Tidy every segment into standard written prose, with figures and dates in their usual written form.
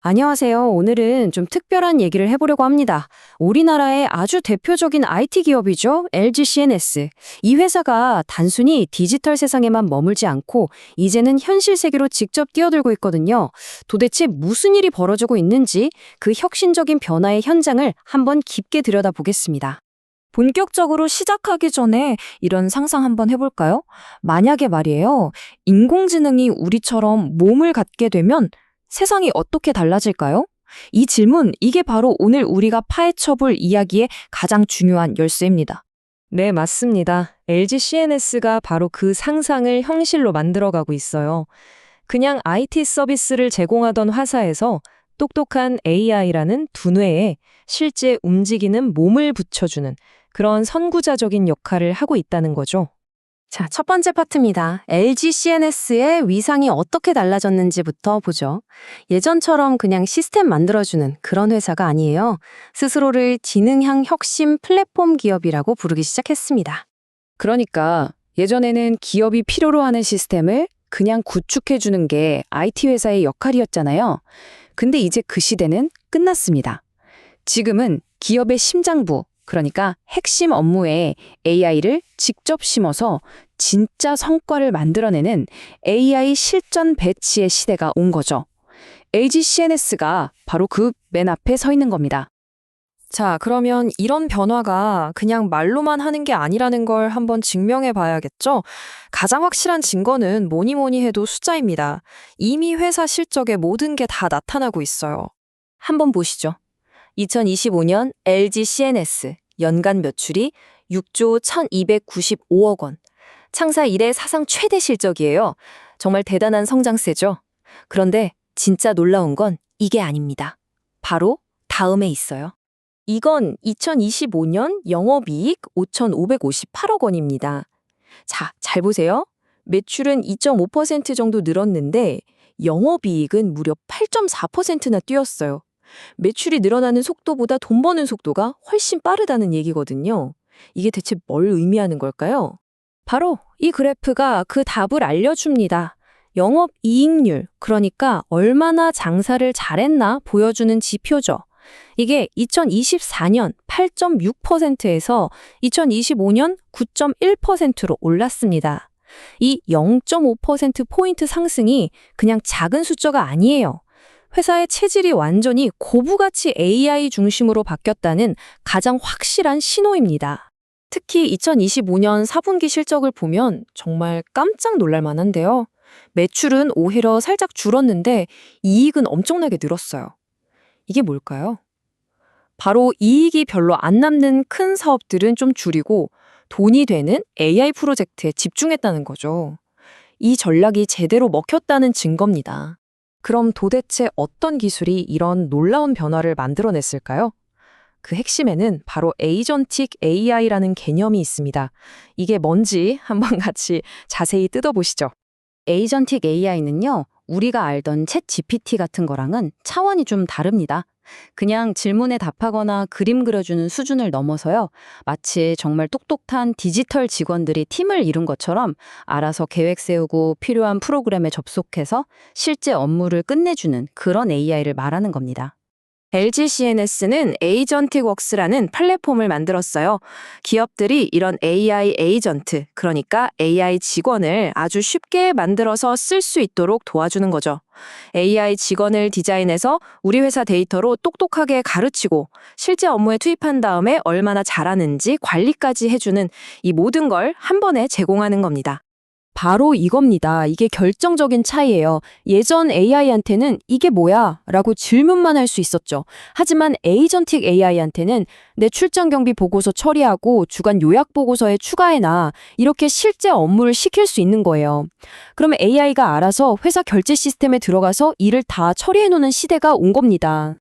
안녕하세요. 오늘은 좀 특별한 얘기를 해보려고 합니다. 우리나라의 아주 대표적인 IT 기업이죠. LG CNS. 이 회사가 단순히 디지털 세상에만 머물지 않고 이제는 현실 세계로 직접 뛰어들고 있거든요. 도대체 무슨 일이 벌어지고 있는지 그 혁신적인 변화의 현장을 한번 깊게 들여다보겠습니다. 본격적으로 시작하기 전에 이런 상상 한번 해볼까요? 만약에 말이에요, 인공지능이 우리처럼 몸을 갖게 되면 세상이 어떻게 달라질까요? 이 질문, 이게 바로 오늘 우리가 파헤쳐볼 이야기의 가장 중요한 열쇠입니다. 네, 맞습니다. LG CNS가 바로 그 상상을 현실로 만들어가고 있어요. 그냥 IT 서비스를 제공하던 회사에서 똑똑한 AI라는 두뇌에 실제 움직이는 몸을 붙여주는 그런 선구자적인 역할을 하고 있다는 거죠. 자, 첫 번째 파트입니다. LG CNS의 위상이 어떻게 달라졌는지부터 보죠. 예전처럼 그냥 시스템 만들어주는 그런 회사가 아니에요. 스스로를 지능형 혁신 플랫폼 기업이라고 부르기 시작했습니다. 그러니까 예전에는 기업이 필요로 하는 시스템을 그냥 구축해주는 게 IT 회사의 역할이었잖아요. 근데 이제 그 시대는 끝났습니다. 지금은 기업의 심장부, 그러니까 핵심 업무에 AI를 직접 심어서 진짜 성과를 만들어내는 AI 실전 배치의 시대가 온 거죠. LG CNS가 바로 그 맨 앞에 서 있는 겁니다. 자, 그러면 이런 변화가 그냥 말로만 하는 게 아니라는 걸 한번 증명해 봐야겠죠? 가장 확실한 증거는 뭐니 뭐니 해도 숫자입니다. 이미 회사 실적에 모든 게 다 나타나고 있어요. 한번 보시죠. 2025년 LG CNS 연간 매출이 6조 1295억 원. 창사 이래 사상 최대 실적이에요. 정말 대단한 성장세죠. 그런데 진짜 놀라운 건 이게 아닙니다. 바로 다음에 있어요. 이건 2025년 영업이익 5,558억 원입니다. 자, 잘 보세요. 매출은 2.5% 정도 늘었는데 영업이익은 무려 8.4%나 뛰었어요. 매출이 늘어나는 속도보다 돈 버는 속도가 훨씬 빠르다는 얘기거든요. 이게 대체 뭘 의미하는 걸까요? 바로 이 그래프가 그 답을 알려줍니다. 영업이익률, 그러니까 얼마나 장사를 잘했나 보여주는 지표죠. 이게 2024년 8.6%에서 2025년 9.1%로 올랐습니다. 이 0.5%포인트 상승이 그냥 작은 숫자가 아니에요. 회사의 체질이 완전히 고부가치 AI 중심으로 바뀌었다는 가장 확실한 신호입니다. 특히 2025년 4분기 실적을 보면 정말 깜짝 놀랄 만한데요. 매출은 오히려 살짝 줄었는데 이익은 엄청나게 늘었어요. 이게 뭘까요? 바로 이익이 별로 안 남는 큰 사업들은 좀 줄이고 돈이 되는 AI 프로젝트에 집중했다는 거죠. 이 전략이 제대로 먹혔다는 증거입니다. 그럼 도대체 어떤 기술이 이런 놀라운 변화를 만들어냈을까요? 그 핵심에는 바로 에이전틱 AI라는 개념이 있습니다. 이게 뭔지 한번 같이 자세히 뜯어보시죠. 에이전틱 AI는요, 우리가 알던 챗 GPT 같은 거랑은 차원이 좀 다릅니다. 그냥 질문에 답하거나 그림 그려주는 수준을 넘어서요, 마치 정말 똑똑한 디지털 직원들이 팀을 이룬 것처럼 알아서 계획 세우고 필요한 프로그램에 접속해서 실제 업무를 끝내주는 그런 AI를 말하는 겁니다. LG CNS는 에이전틱 웍스라는 플랫폼을 만들었어요. 기업들이 이런 AI 에이전트, 그러니까 AI 직원을 아주 쉽게 만들어서 쓸 수 있도록 도와주는 거죠. AI 직원을 디자인해서 우리 회사 데이터로 똑똑하게 가르치고 실제 업무에 투입한 다음에 얼마나 잘하는지 관리까지 해주는 이 모든 걸 한 번에 제공하는 겁니다. 바로 이겁니다. 이게 결정적인 차이예요. 예전 AI한테는 이게 뭐야? 라고 질문만 할 수 있었죠. 하지만 에이전틱 AI한테는 내 출장 경비 보고서 처리하고 주간 요약 보고서에 추가해놔. 이렇게 실제 업무를 시킬 수 있는 거예요. 그러면 AI가 알아서 회사 결제 시스템에 들어가서 일을 다 처리해놓는 시대가 온 겁니다.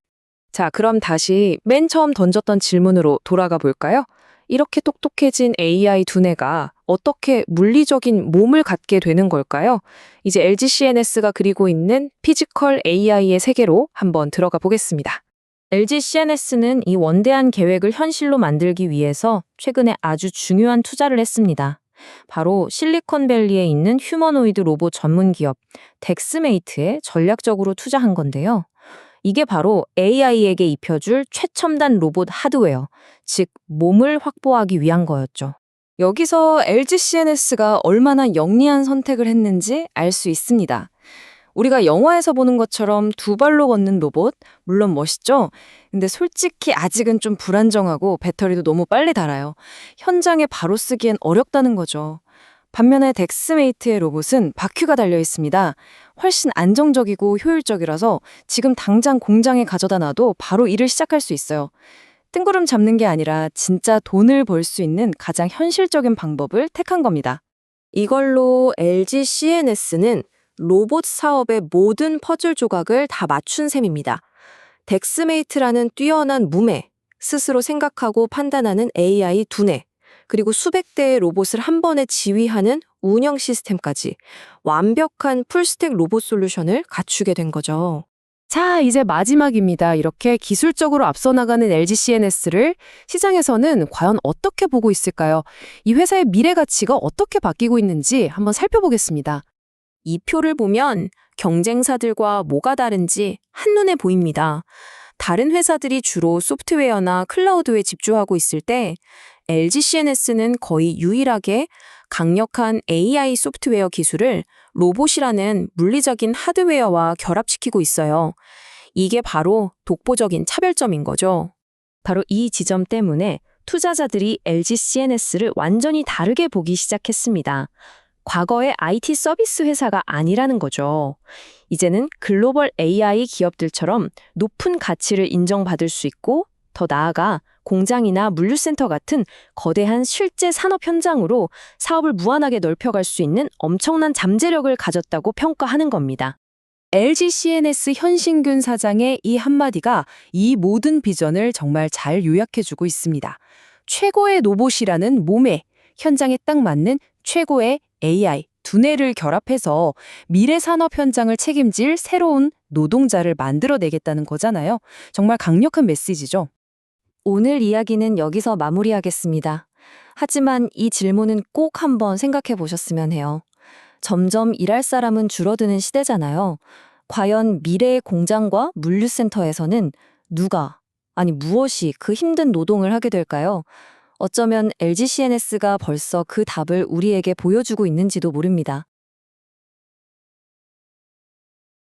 자, 그럼 다시 맨 처음 던졌던 질문으로 돌아가 볼까요? 이렇게 똑똑해진 AI 두뇌가 어떻게 물리적인 몸을 갖게 되는 걸까요? 이제 LG CNS가 그리고 있는 피지컬 AI의 세계로 한번 들어가 보겠습니다. LG CNS는 이 원대한 계획을 현실로 만들기 위해서 최근에 아주 중요한 투자를 했습니다. 바로 실리콘밸리에 있는 휴머노이드 로봇 전문 기업 덱스메이트에 전략적으로 투자한 건데요. 이게 바로 AI에게 입혀줄 최첨단 로봇 하드웨어, 즉 몸을 확보하기 위한 거였죠. 여기서 LG CNS가 얼마나 영리한 선택을 했는지 알 수 있습니다. 우리가 영화에서 보는 것처럼 두 발로 걷는 로봇, 물론 멋있죠? 근데 솔직히 아직은 좀 불안정하고 배터리도 너무 빨리 닳아요. 현장에 바로 쓰기엔 어렵다는 거죠. 반면에 덱스메이트의 로봇은 바퀴가 달려 있습니다. 훨씬 안정적이고 효율적이라서 지금 당장 공장에 가져다 놔도 바로 일을 시작할 수 있어요. 뜬구름 잡는 게 아니라 진짜 돈을 벌 수 있는 가장 현실적인 방법을 택한 겁니다. 이걸로 LG CNS는 로봇 사업의 모든 퍼즐 조각을 다 맞춘 셈입니다. 덱스메이트라는 뛰어난 무매, 스스로 생각하고 판단하는 AI 두뇌, 그리고 수백 대의 로봇을 한 번에 지휘하는 운영 시스템까지 완벽한 풀스택 로봇 솔루션을 갖추게 된 거죠. 자, 이제 마지막입니다. 이렇게 기술적으로 앞서 나가는 LG CNS를 시장에서는 과연 어떻게 보고 있을까요? 이 회사의 미래 가치가 어떻게 바뀌고 있는지 한번 살펴보겠습니다. 이 표를 보면 경쟁사들과 뭐가 다른지 한눈에 보입니다. 다른 회사들이 주로 소프트웨어나 클라우드에 집중하고 있을 때 LG CNS는 거의 유일하게 강력한 AI 소프트웨어 기술을 로봇이라는 물리적인 하드웨어와 결합시키고 있어요. 이게 바로 독보적인 차별점인 거죠. 바로 이 지점 때문에 투자자들이 LG CNS를 완전히 다르게 보기 시작했습니다. 과거의 IT 서비스 회사가 아니라는 거죠. 이제는 글로벌 AI 기업들처럼 높은 가치를 인정받을 수 있고 더 나아가 공장이나 물류센터 같은 거대한 실제 산업 현장으로 사업을 무한하게 넓혀갈 수 있는 엄청난 잠재력을 가졌다고 평가하는 겁니다. LG CNS 현신균 사장의 이 한마디가 이 모든 비전을 정말 잘 요약해주고 있습니다. 최고의 로봇이라는 몸에 현장에 딱 맞는 최고의 AI, 두뇌를 결합해서 미래 산업 현장을 책임질 새로운 노동자를 만들어내겠다는 거잖아요. 정말 강력한 메시지죠. 오늘 이야기는 여기서 마무리하겠습니다. 하지만 이 질문은 꼭 한번 생각해 보셨으면 해요. 점점 일할 사람은 줄어드는 시대잖아요. 과연 미래의 공장과 물류센터에서는 무엇이 그 힘든 노동을 하게 될까요? 어쩌면 LG CNS가 벌써 그 답을 우리에게 보여주고 있는지도 모릅니다.